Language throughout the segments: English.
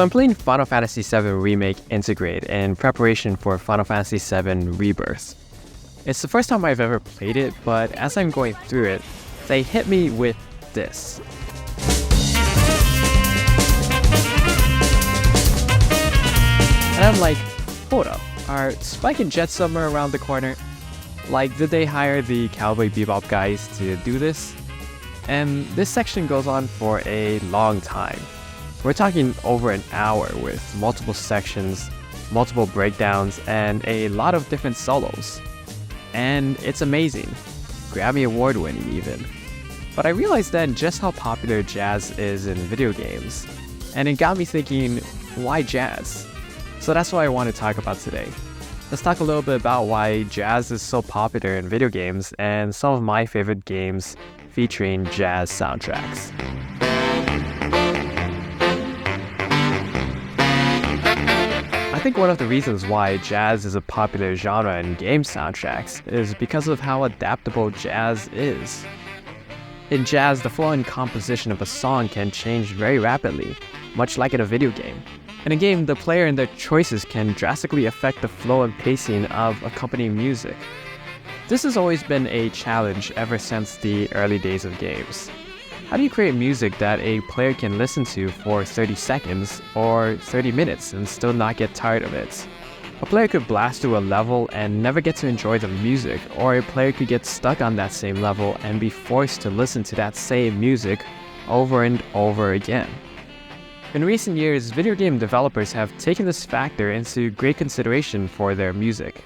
So I'm playing Final Fantasy VII Remake Integrate in preparation for Final Fantasy VII Rebirth. It's the first time I've ever played it, but as I'm going through it, they hit me with this. And I'm like, hold up, are Spike and Jet somewhere around the corner? Like, did they hire the Cowboy Bebop guys to do this? And this section goes on for a long time. We're talking over an hour with multiple sections, multiple breakdowns, and a lot of different solos. And it's amazing. Grammy Award winning even. But I realized then just how popular jazz is in video games. And it got me thinking, why jazz? So that's what I want to talk about today. Let's talk a little bit about why jazz is so popular in video games and some of my favorite games featuring jazz soundtracks. I think one of the reasons why jazz is a popular genre in game soundtracks is because of how adaptable jazz is. In jazz, the flow and composition of a song can change very rapidly, much like in a video game. In a game, the player and their choices can drastically affect the flow and pacing of accompanying music. This has always been a challenge ever since the early days of games. How do you create music that a player can listen to for 30 seconds or 30 minutes and still not get tired of it? A player could blast through a level and never get to enjoy the music, or a player could get stuck on that same level and be forced to listen to that same music over and over again. In recent years, video game developers have taken this factor into great consideration for their music.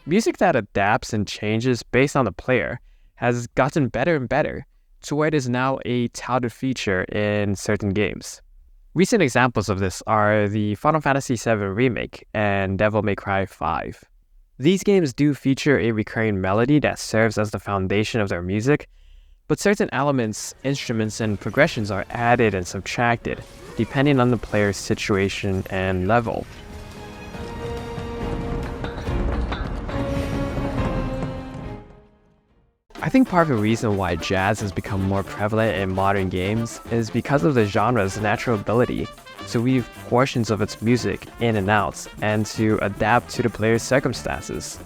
Music that adapts and changes based on the player has gotten better and better, to where it is now a touted feature in certain games. Recent examples of this are the Final Fantasy VII Remake and Devil May Cry 5. These games do feature a recurring melody that serves as the foundation of their music, but certain elements, instruments, and progressions are added and subtracted, depending on the player's situation and level. I think part of the reason why jazz has become more prevalent in modern games is because of the genre's natural ability to weave portions of its music in and out and to adapt to the player's circumstances.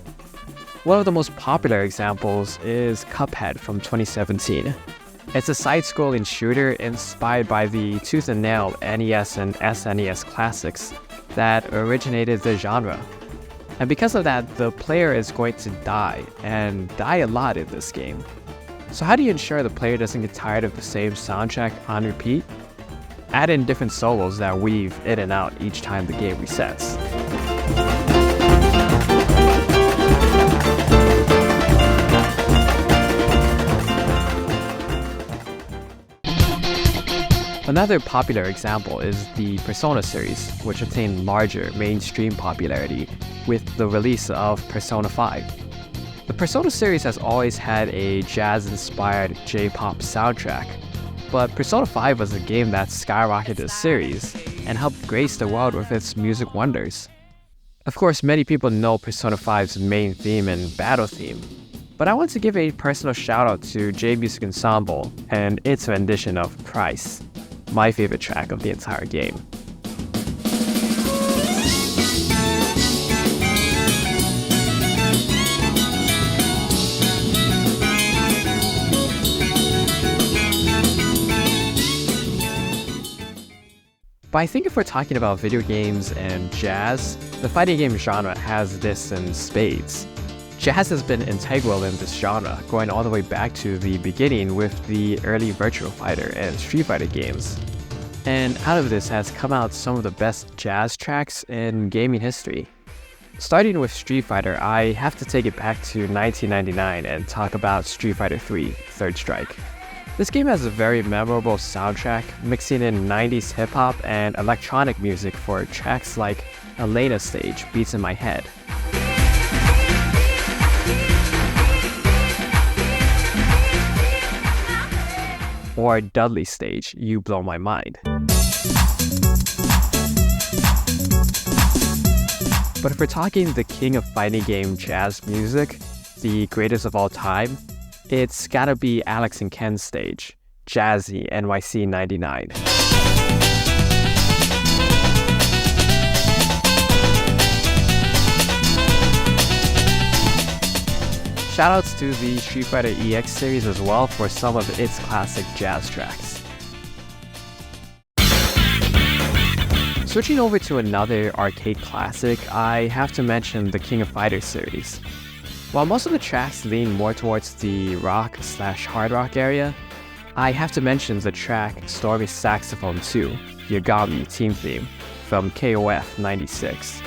One of the most popular examples is Cuphead from 2017. It's a side-scrolling shooter inspired by the Tooth and Nail NES and SNES classics that originated the genre. And because of that, the player is going to die, and die a lot in this game. So how do you ensure the player doesn't get tired of the same soundtrack on repeat? Add in different solos that weave in and out each time the game resets. Another popular example is the Persona series, which attained larger mainstream popularity with the release of Persona 5. The Persona series has always had a jazz-inspired J-pop soundtrack, but Persona 5 was a game that skyrocketed the series and helped grace the world with its music wonders. Of course, many people know Persona 5's main theme and battle theme, but I want to give a personal shout-out to J-Music Ensemble and its rendition of Price, my favorite track of the entire game. But I think if we're talking about video games and jazz, the fighting game genre has this in spades. Jazz has been integral in this genre, going all the way back to the beginning with the early Virtua Fighter and Street Fighter games. And out of this has come out some of the best jazz tracks in gaming history. Starting with Street Fighter, I have to take it back to 1999 and talk about Street Fighter 3: Third Strike. This game has a very memorable soundtrack, mixing in 90s hip-hop and electronic music for tracks like Elena Stage, Beats in My Head. Or Dudley Stage, You Blow My Mind. But if we're talking the king of fighting game jazz music, the greatest of all time, it's gotta be Alex and Ken's stage, Jazzy NYC 99. Shoutouts to the Street Fighter EX series as well for some of its classic jazz tracks. Switching over to another arcade classic, I have to mention the King of Fighters series. While most of the tracks lean more towards the rock/hard rock area, I have to mention the track Stormy Saxophone 2, Yagami Team Theme, from KOF 96.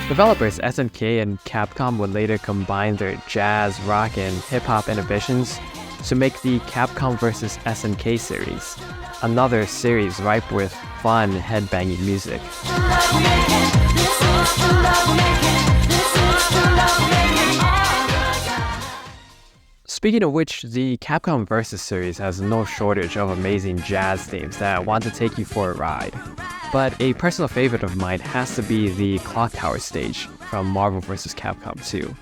Developers SNK and Capcom would later combine their jazz, rock, and hip-hop innovations to make the Capcom vs SNK series, another series ripe with fun, headbanging music. Speaking of which, the Capcom vs series has no shortage of amazing jazz themes that want to take you for a ride. But a personal favorite of mine has to be the Clock Tower stage from Marvel vs. Capcom 2.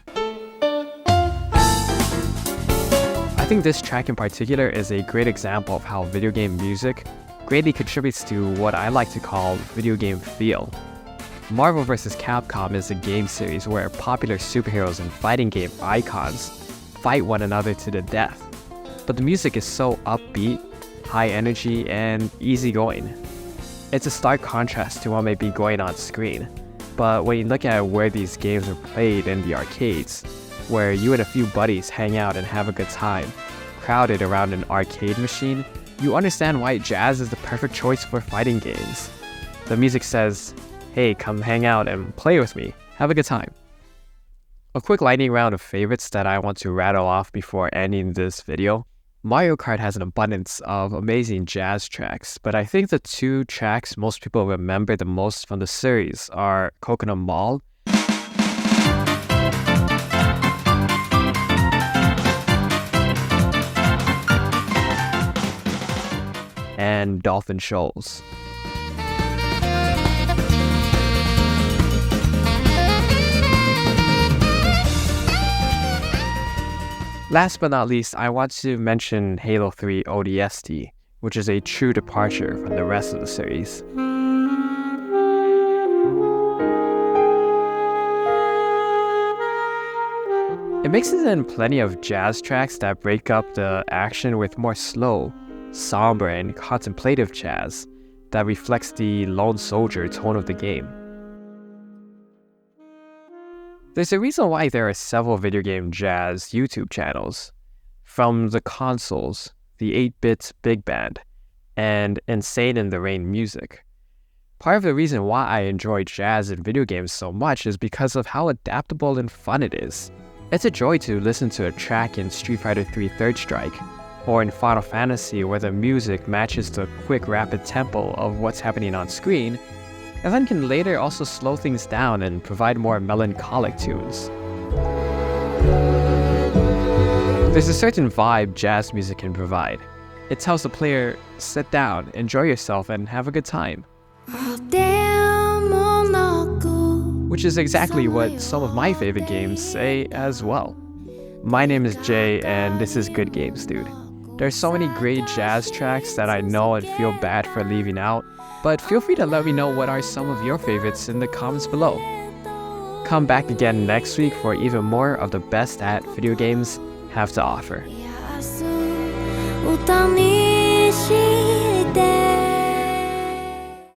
I think this track in particular is a great example of how video game music greatly contributes to what I like to call video game feel. Marvel vs. Capcom is a game series where popular superheroes and fighting game icons fight one another to the death. But the music is so upbeat, high energy, and easygoing. It's a stark contrast to what may be going on screen, but when you look at where these games are played in the arcades, where you and a few buddies hang out and have a good time, crowded around an arcade machine, you understand why jazz is the perfect choice for fighting games. The music says, hey, come hang out and play with me, have a good time. A quick lightning round of favorites that I want to rattle off before ending this video. Mario Kart has an abundance of amazing jazz tracks, but I think the two tracks most people remember the most from the series are Coconut Mall and Dolphin Shoals. Last but not least, I want to mention Halo 3 ODST, which is a true departure from the rest of the series. It mixes in plenty of jazz tracks that break up the action with more slow, somber, and contemplative jazz that reflects the lone soldier tone of the game. There's a reason why there are several video game jazz YouTube channels, from the consoles, the 8-bit big band, and Insane in the Rain music. Part of the reason why I enjoy jazz in video games so much is because of how adaptable and fun it is. It's a joy to listen to a track in Street Fighter 3 Third Strike, or in Final Fantasy where the music matches the quick rapid tempo of what's happening on screen, and then can later also slow things down and provide more melancholic tunes. There's a certain vibe jazz music can provide. It tells the player, sit down, enjoy yourself, and have a good time. Which is exactly what some of my favorite games say as well. My name is Jay, and this is Good Games Dude. There's so many great jazz tracks that I know and feel bad for leaving out, but feel free to let me know what are some of your favorites in the comments below. Come back again next week for even more of the best that video games have to offer.